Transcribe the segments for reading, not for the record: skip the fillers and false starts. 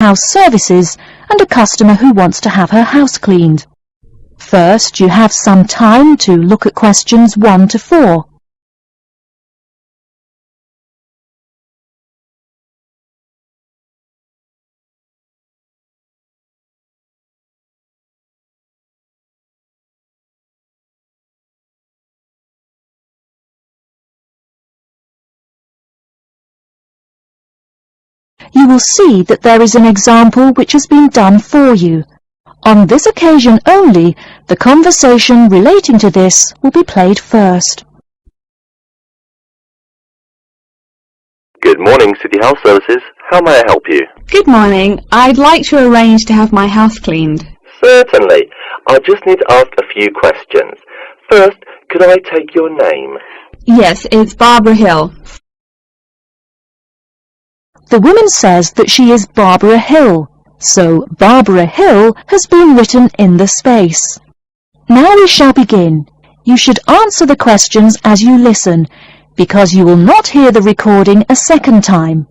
house services and a customer who wants to have her house cleaned. First, you have some time to look at questions 1 to 4. You will see that there is an example which has been done for you. On this occasion only, the conversation relating to this will be played first. Good morning, City House Services. How may I help you? Good morning. I'd like to arrange to have my house cleaned. Certainly. I just need to ask a few questions. First, could I take your name? Yes, it's Barbara Hill. The woman says that she is Barbara Hill, so Barbara Hill has been written in the space. Now we shall begin. You should answer the questions as you listen, because you will not hear the recording a second time.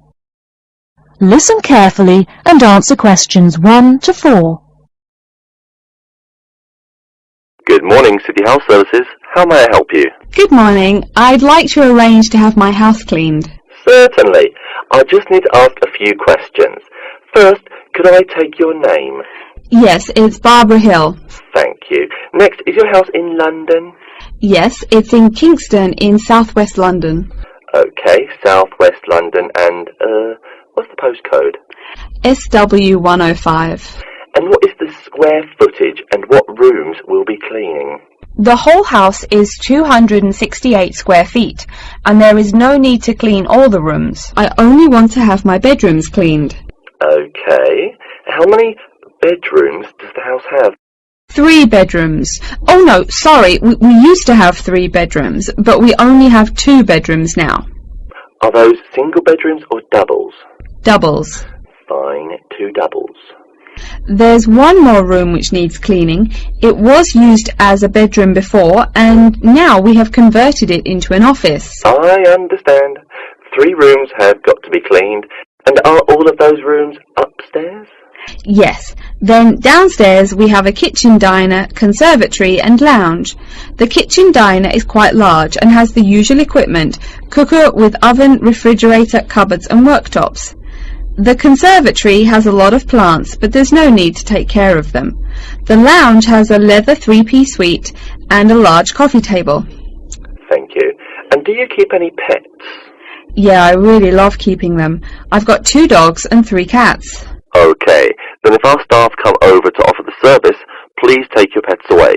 Listen carefully and answer questions 1 to 4. Good morning, City House Services. How may I help you? Good morning. I'd like to arrange to have my house cleaned. Certainly. I just need to ask a few questions. First, could I take your name? Yes, it's Barbara Hill. Thank you. Next, is your house in London? Yes, it's in Kingston in southwest London. Okay, southwest London, and, what's the postcode? SW105. And what is the square footage and what rooms will be cleaning? The whole house is 268 square feet, and there is no need to clean all the rooms. I only want to have my bedrooms cleaned. Okay. How many bedrooms does the house have? 3 bedrooms. Oh no, sorry, we used to have 3 bedrooms, but we only have 2 bedrooms now. Are those single bedrooms or doubles? Doubles. Fine, 2 doubles. There's one more room which needs cleaning. It was used as a bedroom before, and now we have converted it into an office. I understand. 3 rooms have got to be cleaned. And are all of those rooms upstairs? Yes. Then downstairs we have a kitchen diner, conservatory and lounge. The kitchen diner is quite large and has the usual equipment: cooker with oven, refrigerator, cupboards and worktops. The conservatory has a lot of plants, but there's no need to take care of them. The lounge has a leather 3-piece suite and a large coffee table. Thank you. And do you keep any pets? Yeah, I really love keeping them. I've got 2 dogs and 3 cats. Okay, then if our staff come over to offer the service, please take your pets away.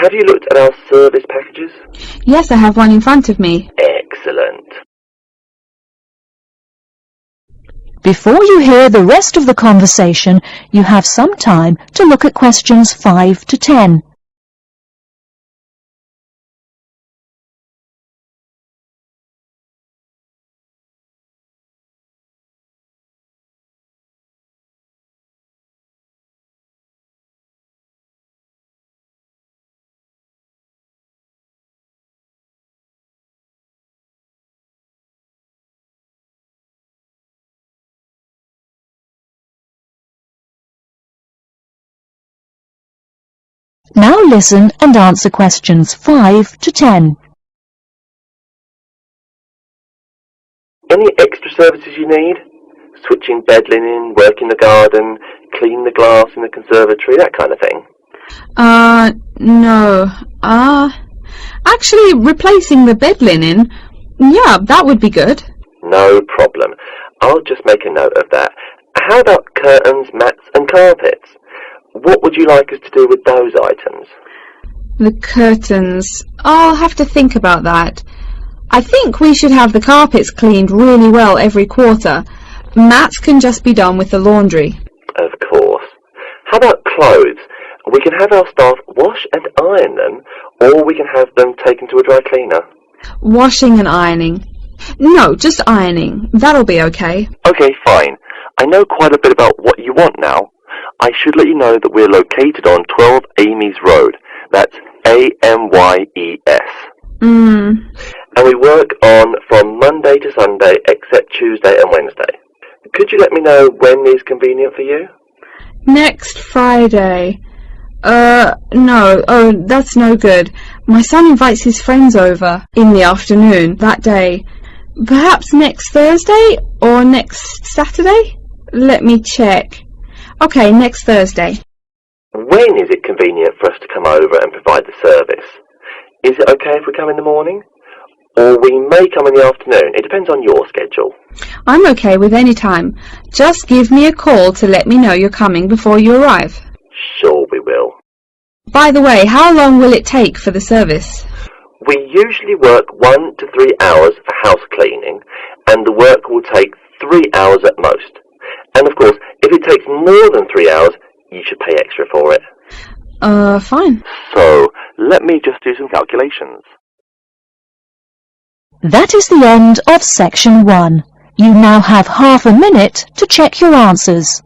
Have you looked at our service packages? Yes, I have one in front of me. Excellent. Before you hear the rest of the conversation, you have some time to look at questions 5 to 10. Now listen and answer questions 5 to 10. Any extra services you need? Switching bed linen, work in the garden, clean the glass in the conservatory, that kind of thing? No. Actually, replacing the bed linen, yeah, that would be good. No problem. I'll just make a note of that. How about curtains, mats and carpets? What would you like us to do with those items? The curtains. I'll have to think about that. I think we should have the carpets cleaned really well every quarter. Mats can just be done with the laundry. Of course. How about clothes? We can have our staff wash and iron them, or we can have them taken to a dry cleaner. Washing and ironing. No, just ironing. That'll be okay. Okay, fine. I know quite a bit about what you want now. I should let you know that we're located on 12 Amy's Road. That's A-M-Y-E-S. And we work on from Monday to Sunday except Tuesday and Wednesday. Could you let me know when is convenient for you? Next Friday. No. Oh, that's no good. My son invites his friends over in the afternoon that day. Perhaps next Thursday or next Saturday? Let me check. Okay, next Thursday. When is it convenient for us to come over and provide the service? Is it okay if we come in the morning? Or we may come in the afternoon. It depends on your schedule. I'm okay with any time. Just give me a call to let me know you're coming before you arrive. Sure we will. By the way, how long will it take for the service? We usually work 1 to 3 hours for house cleaning, and the work will take 3 hours at most. And of course, if it takes more than 3 hours, you should pay extra for it. Fine. So, let me just do some calculations. That is the end of section 1. You now have half a minute to check your answers.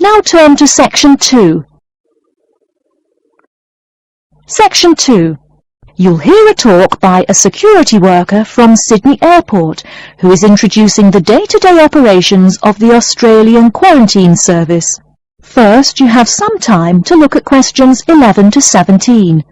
Now turn to section 2. Section 2. You'll hear a talk by a security worker from Sydney Airport who is introducing the day-to-day operations of the Australian Quarantine Service. First, you have some time to look at questions 11 to 17.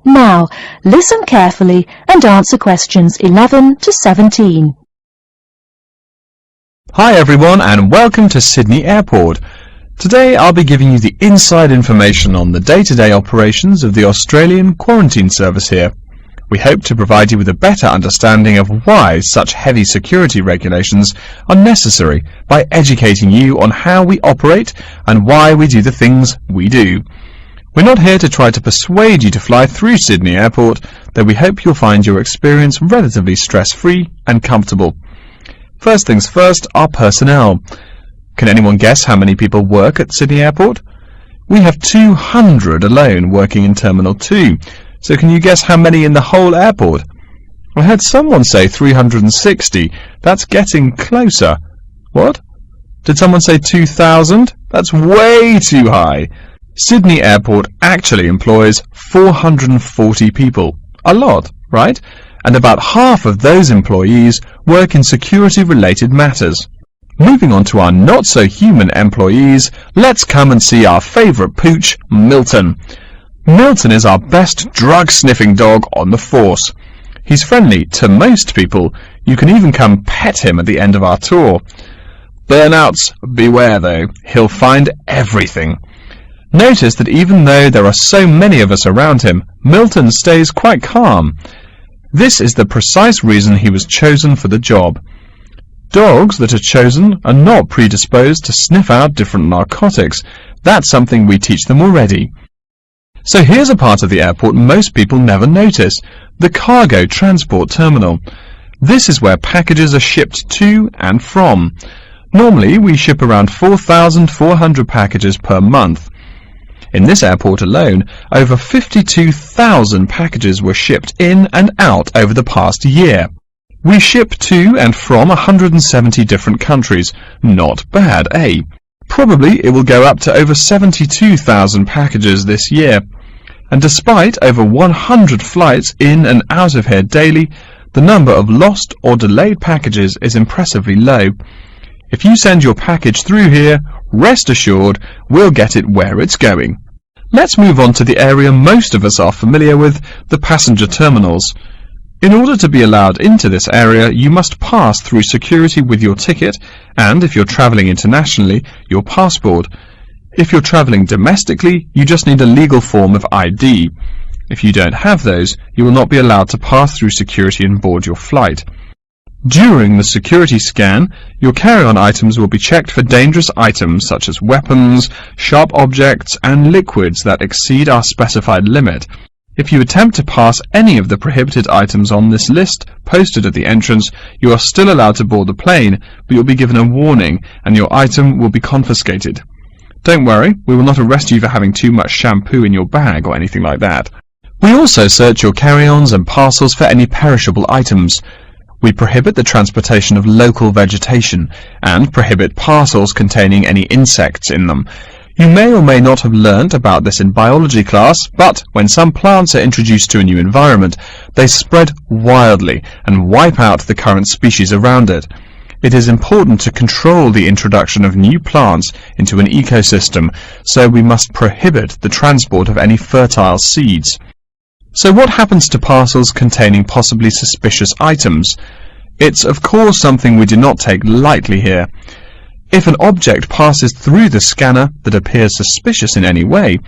Now, listen carefully and answer questions 11 to 17. Hi everyone and welcome to Sydney Airport. Today I'll be giving you the inside information on the day-to-day operations of the Australian Quarantine Service here. We hope to provide you with a better understanding of why such heavy security regulations are necessary by educating you on how we operate and why we do the things we do. We're not here to try to persuade you to fly through Sydney Airport, though we hope you'll find your experience relatively stress-free and comfortable. First things first, our personnel. Can anyone guess how many people work at Sydney Airport? We have 200 alone working in Terminal 2, so can you guess how many in the whole airport? I heard someone say 360. That's getting closer. What? Did someone say 2,000? That's way too high. Sydney Airport actually employs 440 people. A lot, right? And about half of those employees work in security-related matters. Moving on to our not-so-human employees, let's come and see our favourite pooch, Milton. Milton is our best drug-sniffing dog on the force. He's friendly to most people. You can even come pet him at the end of our tour. Burnouts, beware though. He'll find everything. Notice that even though there are so many of us around him, Milton stays quite calm. This is the precise reason he was chosen for the job. Dogs that are chosen are not predisposed to sniff out different narcotics. That's something we teach them already. So here's a part of the airport most people never notice, the cargo transport terminal. This is where packages are shipped to and from. Normally we ship around 4,400 packages per month. In this airport alone, over 52,000 packages were shipped in and out over the past year. We ship to and from 170 different countries. Not bad, eh? Probably it will go up to over 72,000 packages this year. And despite over 100 flights in and out of here daily, the number of lost or delayed packages is impressively low. If you send your package through here, rest assured we'll get it where it's going. Let's move on to the area most of us are familiar with, the passenger terminals. In order to be allowed into this area, you must pass through security with your ticket and, if you're travelling internationally, your passport. If you're travelling domestically, you just need a legal form of ID. If you don't have those, you will not be allowed to pass through security and board your flight. During the security scan, your carry-on items will be checked for dangerous items such as weapons, sharp objects, and liquids that exceed our specified limit. If you attempt to pass any of the prohibited items on this list posted at the entrance, you are still allowed to board the plane, but you'll be given a warning and your item will be confiscated. Don't worry, we will not arrest you for having too much shampoo in your bag or anything like that. We also search your carry-ons and parcels for any perishable items. We prohibit the transportation of local vegetation and prohibit parcels containing any insects in them. You may or may not have learnt about this in biology class, but when some plants are introduced to a new environment, they spread wildly and wipe out the current species around it. It is important to control the introduction of new plants into an ecosystem, so we must prohibit the transport of any fertile seeds. So what happens to parcels containing possibly suspicious items? It's of course something we do not take lightly here. If an object passes through the scanner that appears suspicious in any way,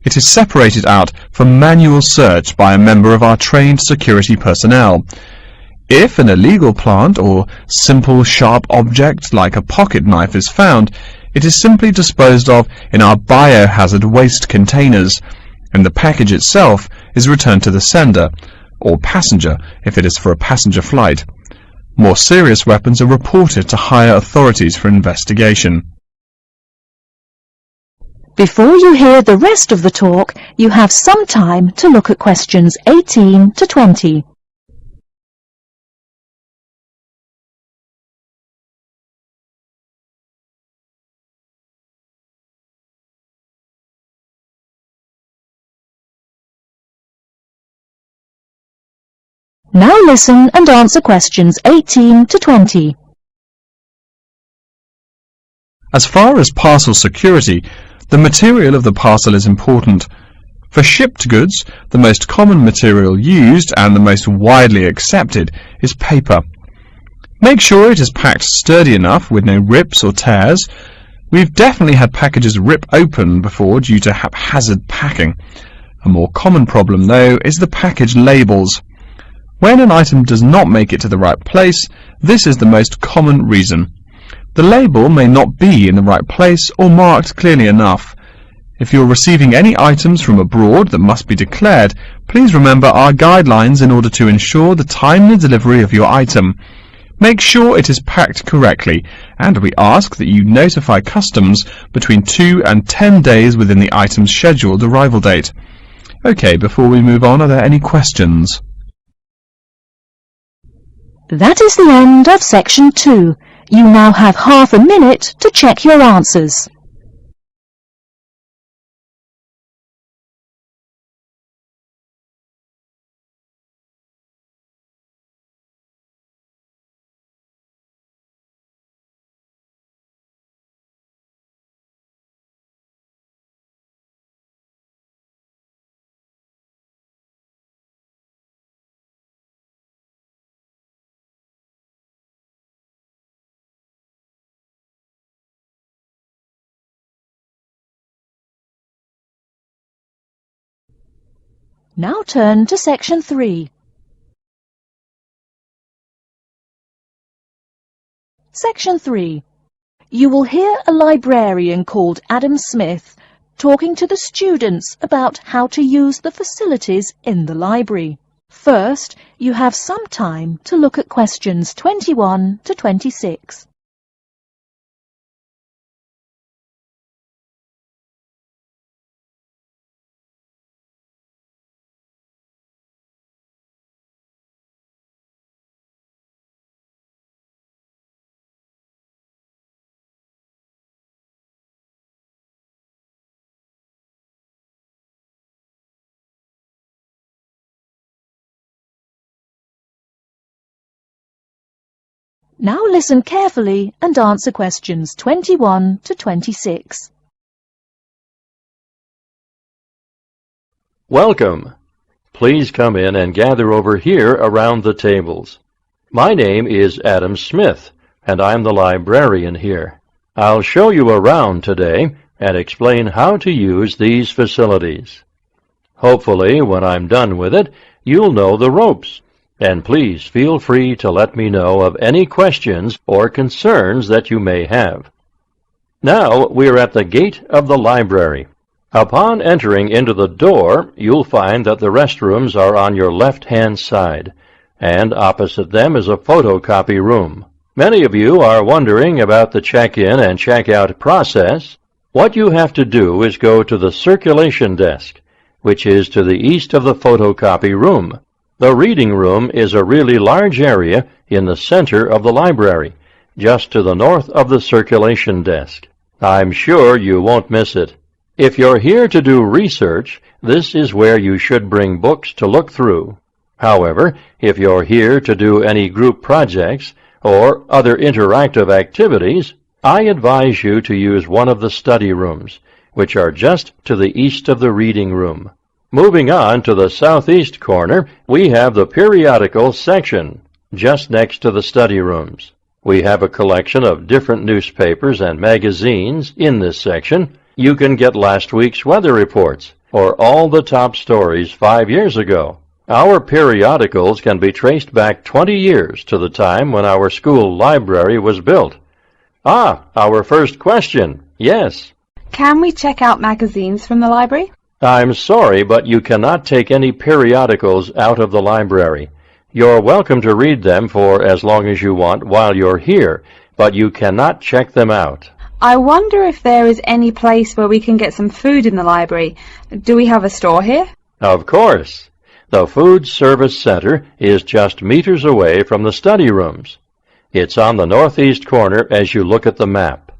it is separated out for manual search by a member of our trained security personnel. If an illegal plant or simple sharp object like a pocket knife is found, it is simply disposed of in our biohazard waste containers, and the package itself is returned to the sender, or passenger if it is for a passenger flight. More serious weapons are reported to higher authorities for investigation. Before you hear the rest of the talk, you have some time to look at questions 18 to 20. Now listen and answer questions 18 to 20. As far as parcel security, the material of the parcel is important. For shipped goods, the most common material used and the most widely accepted is paper. Make sure it is packed sturdy enough with no rips or tears. We've definitely had packages rip open before due to haphazard packing. A more common problem, though, is the package labels. When an item does not make it to the right place, this is the most common reason. The label may not be in the right place or marked clearly enough. If you're receiving any items from abroad that must be declared, please remember our guidelines in order to ensure the timely delivery of your item. Make sure it is packed correctly, and we ask that you notify customs between 2 and 10 days within the item's scheduled arrival date. Okay, before we move on, are there any questions? That is the end of section 2. You now have half a minute to check your answers. Now turn to section 3. Section 3. You will hear a librarian called Adam Smith talking to the students about how to use the facilities in the library. First, you have some time to look at questions 21 to 26. Now listen carefully and answer questions 21 to 26. Welcome! please come in and gather over here around the tables. My name is Adam Smith, and I'm the librarian here. I'll show you around today and explain how to use these facilities. Hopefully, when I'm done with it, you'll know the ropes. And please feel free to let me know of any questions or concerns that you may have. Now we're at the gate of the library. Upon entering into the door, you'll find that the restrooms are on your left-hand side, and opposite them is a photocopy room. Many of you are wondering about the check-in and check-out process. What you have to do is go to the circulation desk, which is to the east of the photocopy room. The reading room is a really large area in the center of the library, just to the north of the circulation desk. I'm sure you won't miss it. If you're here to do research, this is where you should bring books to look through. However, if you're here to do any group projects or other interactive activities, I advise you to use one of the study rooms, which are just to the east of the reading room. Moving on to the southeast corner, we have the periodicals section, just next to the study rooms. We have a collection of different newspapers and magazines in this section. You can get last week's weather reports, or all the top stories 5 years ago. Our periodicals can be traced back 20 years to the time when our school library was built. Our first question. Yes. Can we check out magazines from the library? I'm sorry, but you cannot take any periodicals out of the library. You're welcome to read them for as long as you want while you're here, but you cannot check them out. I wonder if there is any place where we can get some food in the library. Do we have a store here? Of course. The Food Service Center is just meters away from the study rooms. It's on the northeast corner as you look at the map.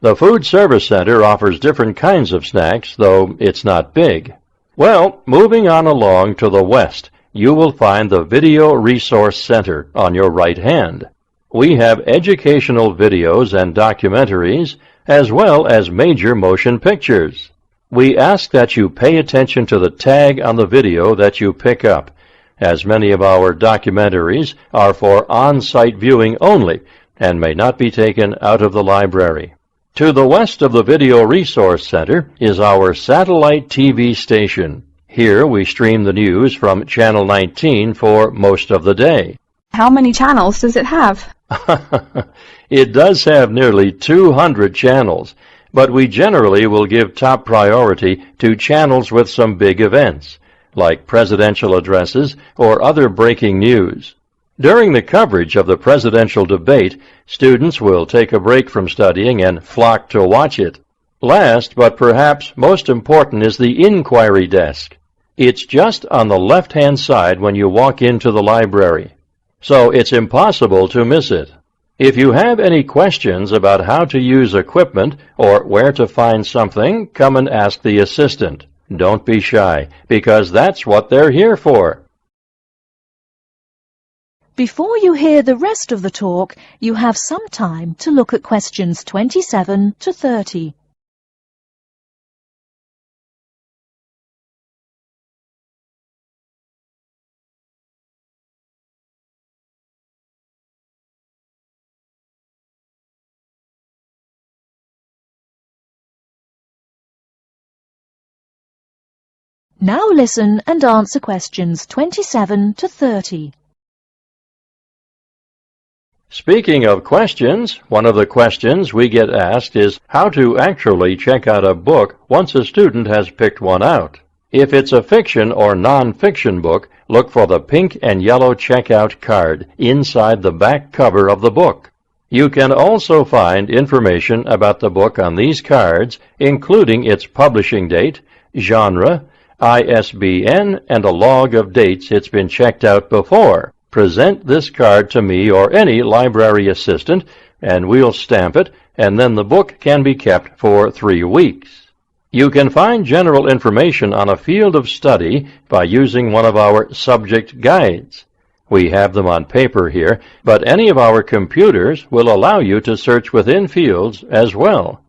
The Food Service Center offers different kinds of snacks, though it's not big. Well, moving on along to the west, you will find the Video Resource Center on your right hand. We have educational videos and documentaries, as well as major motion pictures. We ask that you pay attention to the tag on the video that you pick up, as many of our documentaries are for on-site viewing only and may not be taken out of the library. To the west of the Video Resource Center is our satellite TV station. Here we stream the news from Channel 19 for most of the day. How many channels does it have? It does have nearly 200 channels, but we generally will give top priority to channels with some big events, like presidential addresses or other breaking news. During the coverage of the presidential debate, students will take a break from studying and flock to watch it. Last, but perhaps most important, is the inquiry desk. It's just on the left-hand side when you walk into the library, so it's impossible to miss it. If you have any questions about how to use equipment or where to find something, come and ask the assistant. Don't be shy, because that's what they're here for. Before you hear the rest of the talk, you have some time to look at questions 27 to 30. Now listen and answer questions 27 to 30. Speaking of questions, one of the questions we get asked is how to actually check out a book once a student has picked one out. If it's a fiction or non-fiction book, look for the pink and yellow checkout card inside the back cover of the book. You can also find information about the book on these cards, including its publishing date, genre, ISBN, and a log of dates it's been checked out before. Present this card to me or any library assistant, and we'll stamp it, and then the book can be kept for 3 weeks. You can find general information on a field of study by using one of our subject guides. We have them on paper here, but any of our computers will allow you to search within fields as well.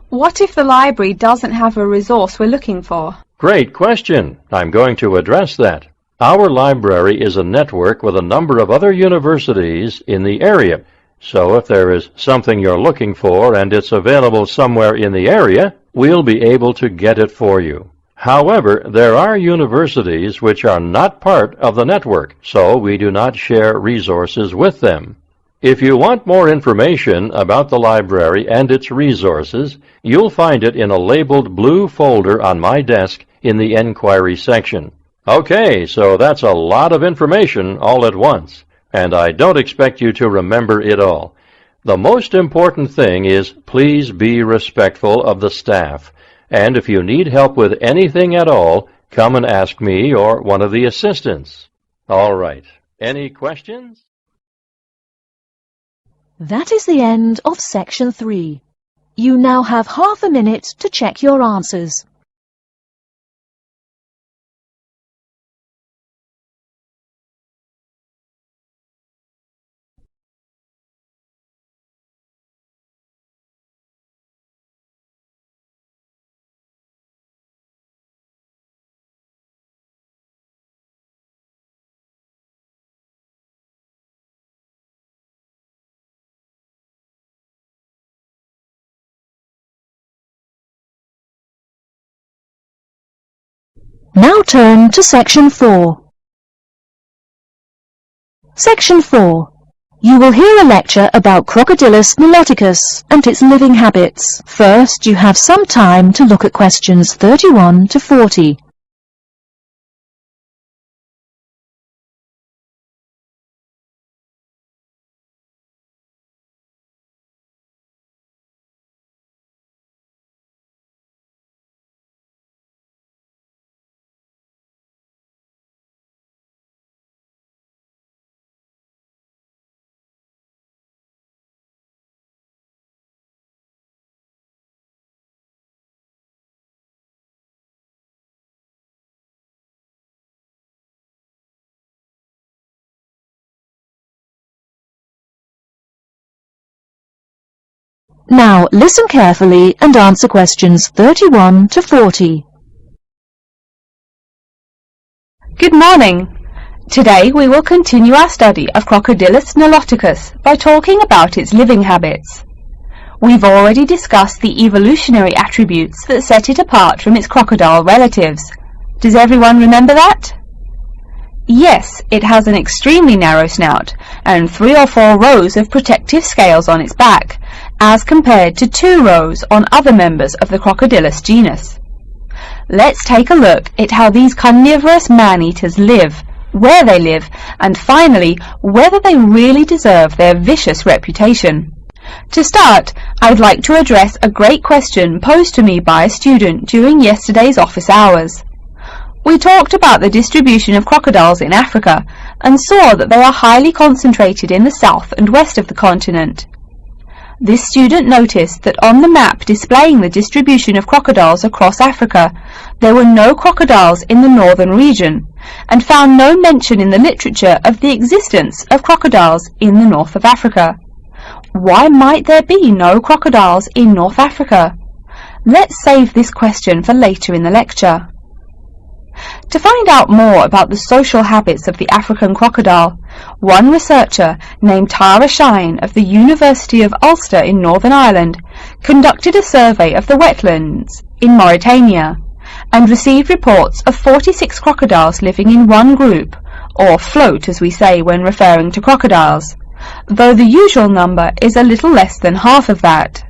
What if the library doesn't have a resource we're looking for? Great question. I'm going to address that. Our library is a network with a number of other universities in the area. So if there is something you're looking for and it's available somewhere in the area, we'll be able to get it for you. However, there are universities which are not part of the network, so we do not share resources with them. If you want more information about the library and its resources, you'll find it in a labeled blue folder on my desk in the Enquiry section. Okay, so that's a lot of information all at once, and I don't expect you to remember it all. The most important thing is please be respectful of the staff, and if you need help with anything at all, come and ask me or one of the assistants. All right, any questions? That is the end of section 3. You now have half a minute to check your answers. Now turn to section 4. Section 4. You will hear a lecture about Crocodylus niloticus and its living habits. First, you have some time to look at questions 31 to 40. Now listen carefully and answer questions 31 to 40. Good morning. Today we will continue our study of Crocodylus niloticus by talking about its living habits. We've already discussed the evolutionary attributes that set it apart from its crocodile relatives. Does everyone remember that? Yes, it has an extremely narrow snout and 3 or 4 rows of protective scales on its back, as compared to 2 rows on other members of the Crocodylus genus. Let's take a look at how these carnivorous man-eaters live, where they live, and finally, whether they really deserve their vicious reputation. To start, I'd like to address a great question posed to me by a student during yesterday's office hours. We talked about the distribution of crocodiles in Africa and saw that they are highly concentrated in the south and west of the continent. This student noticed that on the map displaying the distribution of crocodiles across Africa, there were no crocodiles in the northern region, and found no mention in the literature of the existence of crocodiles in the north of Africa. Why might there be no crocodiles in North Africa? Let's save this question for later in the lecture. To find out more about the social habits of the African crocodile, one researcher named Tara Shine of the University of Ulster in Northern Ireland conducted a survey of the wetlands in Mauritania and received reports of 46 crocodiles living in one group, or float as we say when referring to crocodiles, though the usual number is a little less than half of that.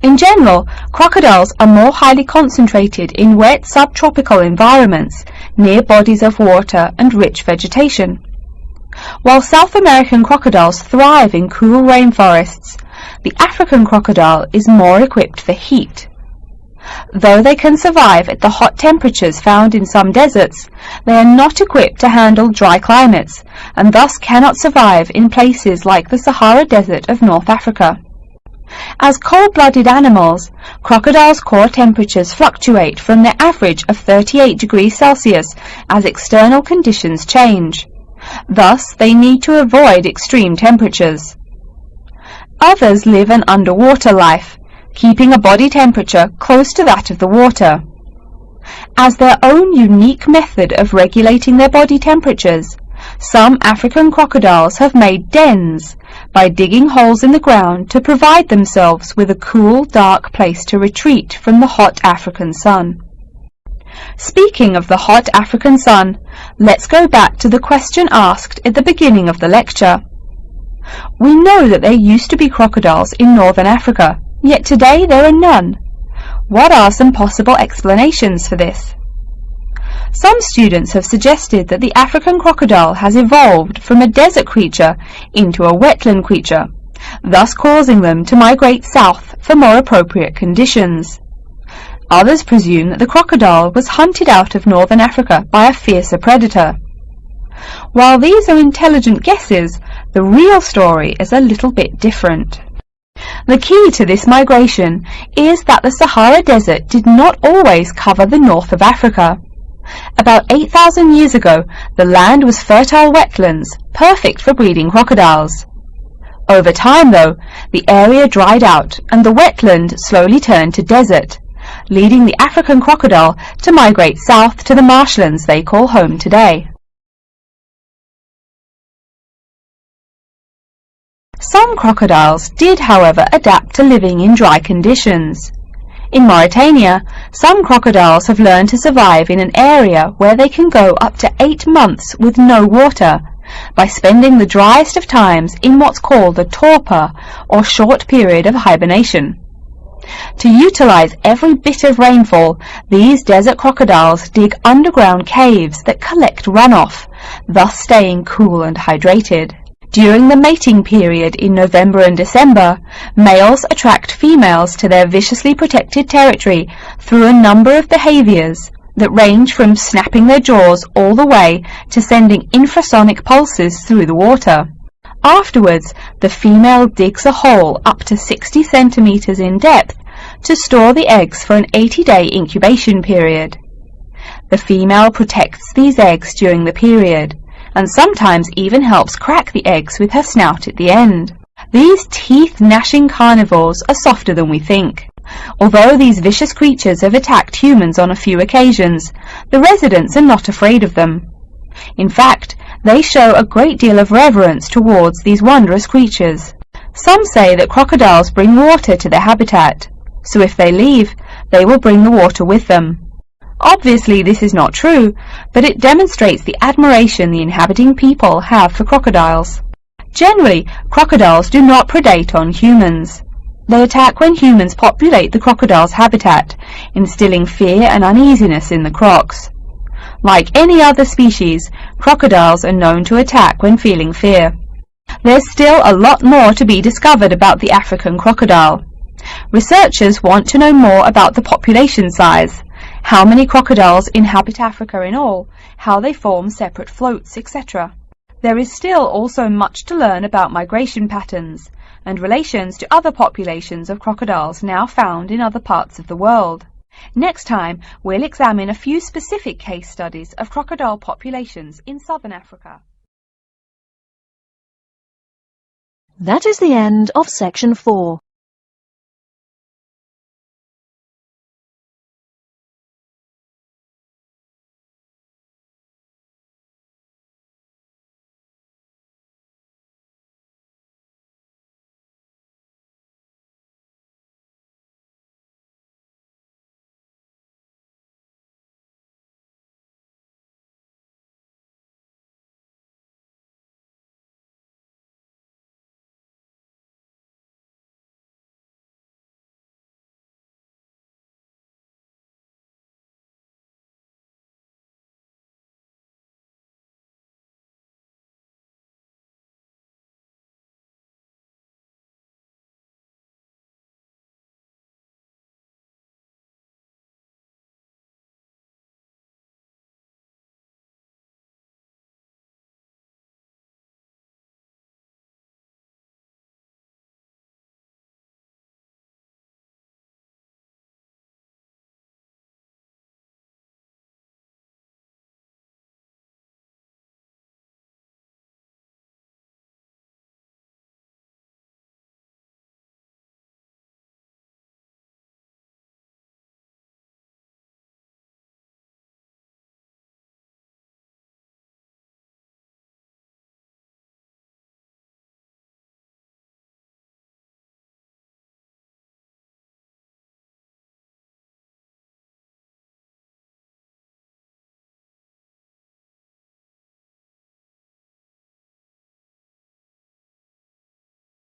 In general, crocodiles are more highly concentrated in wet subtropical environments, near bodies of water and rich vegetation. While South American crocodiles thrive in cool rainforests, the African crocodile is more equipped for heat. Though they can survive at the hot temperatures found in some deserts, they are not equipped to handle dry climates, and thus cannot survive in places like the Sahara Desert of North Africa. As cold-blooded animals, crocodiles' core temperatures fluctuate from their average of 38 degrees Celsius as external conditions change. Thus, they need to avoid extreme temperatures. Others live an underwater life, keeping a body temperature close to that of the water. As their own unique method of regulating their body temperatures, some African crocodiles have made dens by digging holes in the ground to provide themselves with a cool, dark place to retreat from the hot African sun. Speaking of the hot African sun, let's go back to the question asked at the beginning of the lecture. We know that there used to be crocodiles in northern Africa, yet today there are none. What are some possible explanations for this? Some students have suggested that the African crocodile has evolved from a desert creature into a wetland creature, thus causing them to migrate south for more appropriate conditions. Others presume that the crocodile was hunted out of northern Africa by a fiercer predator. While these are intelligent guesses, the real story is a little bit different. The key to this migration is that the Sahara Desert did not always cover the north of Africa. About 8,000 years ago, the land was fertile wetlands, perfect for breeding crocodiles. Over time, though, the area dried out and the wetland slowly turned to desert, leading the African crocodile to migrate south to the marshlands they call home today. Some crocodiles did, however, adapt to living in dry conditions. In Mauritania, some crocodiles have learned to survive in an area where they can go up to 8 months with no water, by spending the driest of times in what's called a torpor, or short period of hibernation. To utilize every bit of rainfall, these desert crocodiles dig underground caves that collect runoff, thus staying cool and hydrated. During the mating period in November and December, males attract females to their viciously protected territory through a number of behaviors that range from snapping their jaws all the way to sending infrasonic pulses through the water. Afterwards, the female digs a hole up to 60 centimeters in depth to store the eggs for an 80-day incubation period. The female protects these eggs during the period, and sometimes even helps crack the eggs with her snout at the end. These teeth-gnashing carnivores are softer than we think. Although these vicious creatures have attacked humans on a few occasions, the residents are not afraid of them. In fact, they show a great deal of reverence towards these wondrous creatures. Some say that crocodiles bring water to their habitat, so if they leave, they will bring the water with them. Obviously this is not true, but it demonstrates the admiration the inhabiting people have for crocodiles. Generally, crocodiles do not predate on humans. They attack when humans populate the crocodile's habitat, instilling fear and uneasiness in the crocs. Like any other species, crocodiles are known to attack when feeling fear. There's still a lot more to be discovered about the African crocodile. Researchers want to know more about the population size, how many crocodiles inhabit Africa in all, how they form separate floats, etc. There is still also much to learn about migration patterns and relations to other populations of crocodiles now found in other parts of the world. Next time, we'll examine a few specific case studies of crocodile populations in southern Africa. That is the end of section 4.